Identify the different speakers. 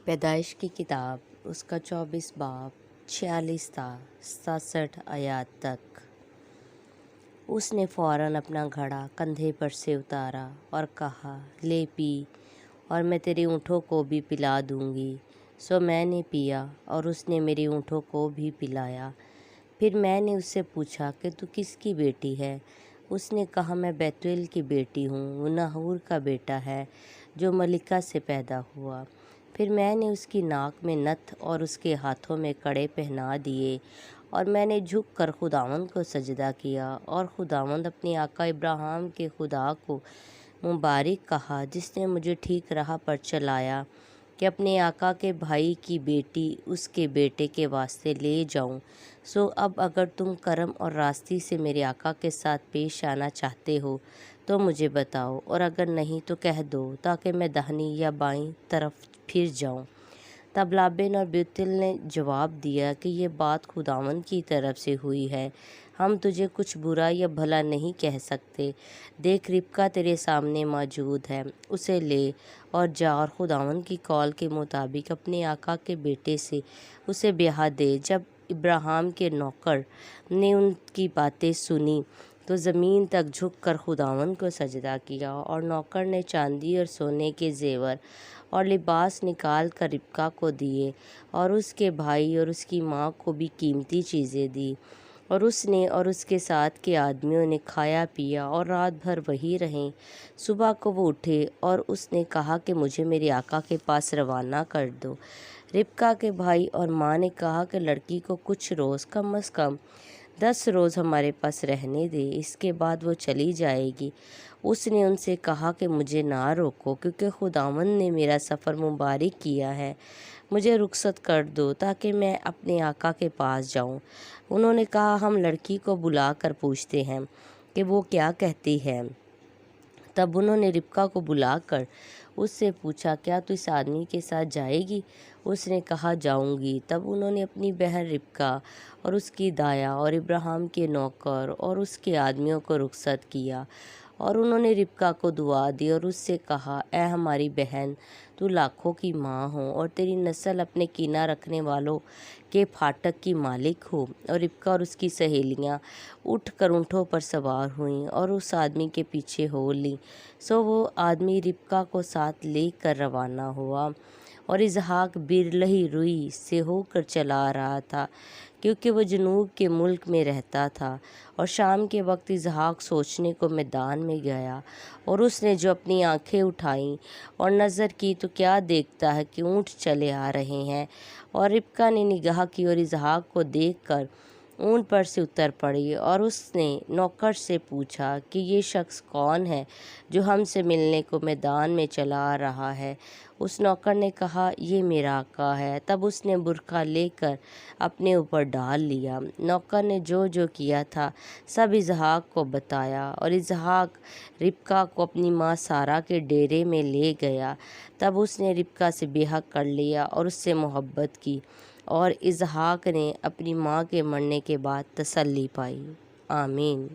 Speaker 1: پیدائش کی کتاب اس کا 24 باب 46 تا 67 آیات تک۔ اس نے فوراً اپنا گھڑا کندھے پر سے اتارا اور کہا، لے پی اور میں تیرے اونٹوں کو بھی پلا دوں گی۔ سو میں نے پیا اور اس نے میرے اونٹوں کو بھی پلایا۔ پھر میں نے اس سے پوچھا کہ تو کس کی بیٹی ہے؟ اس نے کہا، میں بیتویل کی بیٹی ہوں، وہ ناہور کا بیٹا ہے جو ملکہ سے پیدا ہوا۔ پھر میں نے اس کی ناک میں نتھ اور اس کے ہاتھوں میں کڑے پہنا دیے، اور میں نے جھک کر خداوند کو سجدہ کیا، اور خداوند اپنے آقا ابراہیم کے خدا کو مبارک کہا، جس نے مجھے ٹھیک راہ پر چلایا کہ اپنے آقا کے بھائی کی بیٹی اس کے بیٹے کے واسطے لے جاؤں۔ سو اب اگر تم کرم اور راستی سے میرے آقا کے ساتھ پیش آنا چاہتے ہو تو مجھے بتاؤ، اور اگر نہیں تو کہہ دو، تاکہ میں داہنی یا بائیں طرف پھر جاؤں۔ تب لابن اور بیتویل نے جواب دیا کہ یہ بات خداوند کی طرف سے ہوئی ہے، ہم تجھے کچھ برا یا بھلا نہیں کہہ سکتے۔ دیکھ، ربکہ تیرے سامنے موجود ہے، اسے لے اور جا، اور خداوند کی قول کے مطابق اپنے آقا کے بیٹے سے اسے بیاہ دے۔ جب ابراہیم کے نوکر نے ان کی باتیں سنی تو زمین تک جھک کر خداوند کو سجدہ کیا، اور نوکر نے چاندی اور سونے کے زیور اور لباس نکال کر ربکہ کو دیے، اور اس کے بھائی اور اس کی ماں کو بھی قیمتی چیزیں دی، اور اس نے اور اس کے ساتھ کے آدمیوں نے کھایا پیا اور رات بھر وہیں رہیں۔ صبح کو وہ اٹھے اور اس نے کہا کہ مجھے میرے آقا کے پاس روانہ کر دو۔ ربکہ کے بھائی اور ماں نے کہا کہ لڑکی کو کچھ روز، کم از کم 10 روز ہمارے پاس رہنے دے، اس کے بعد وہ چلی جائے گی۔ اس نے ان سے کہا کہ مجھے نہ روکو، کیونکہ خداوند نے میرا سفر مبارک کیا ہے، مجھے رخصت کر دو تاکہ میں اپنے آقا کے پاس جاؤں۔ انہوں نے کہا، ہم لڑکی کو بلا کر پوچھتے ہیں کہ وہ کیا کہتی ہے۔ تب انہوں نے ربکہ کو بلا کر اس سے پوچھا، کیا تو اس آدمی کے ساتھ جائے گی؟ اس نے کہا، جاؤں گی۔ تب انہوں نے اپنی بہن ربکہ اور اس کی دایا اور ابراہیم کے نوکر اور اس کے آدمیوں کو رخصت کیا، اور انہوں نے ربکہ کو دعا دی اور اس سے کہا، اے ہماری بہن، تو لاکھوں کی ماں ہو اور تیری نسل اپنے کینہ رکھنے والوں کے پھاٹک کی مالک ہو۔ اور ربکہ اور اس کی سہیلیاں اٹھ کر اونٹوں پر سوار ہوئیں اور اس آدمی کے پیچھے ہو لیں۔ سو وہ آدمی ربکہ کو ساتھ لے کر روانہ ہوا، اور اسحاق بیرلہی روئی سے ہو کر چلا آ رہا تھا، کیونکہ وہ جنوب کے ملک میں رہتا تھا۔ اور شام کے وقت اسحاق سوچنے کو میدان میں گیا، اور اس نے جو اپنی آنکھیں اٹھائیں اور نظر کی تو کیا دیکھتا ہے کہ اونٹ چلے آ رہے ہیں، اور ربکہ نے نگاہ کی اور اسحاق کو دیکھ کر اونٹ پر سے اتر پڑی، اور اس نے نوکر سے پوچھا کہ یہ شخص کون ہے جو ہم سے ملنے کو میدان میں چلا آ رہا ہے؟ اس نوکر نے کہا، یہ میرا آقا ہے۔ تب اس نے برقع لے کر اپنے اوپر ڈال لیا۔ نوکر نے جو جو کیا تھا سب اسحاق کو بتایا، اور اسحاق ربکہ کو اپنی ماں سارہ کے ڈیرے میں لے گیا۔ تب اس نے ربکہ سے بیاہ کر لیا اور اس سے محبت کی، اور اسحاق نے اپنی ماں کے مرنے کے بعد تسلی پائی۔ آمین۔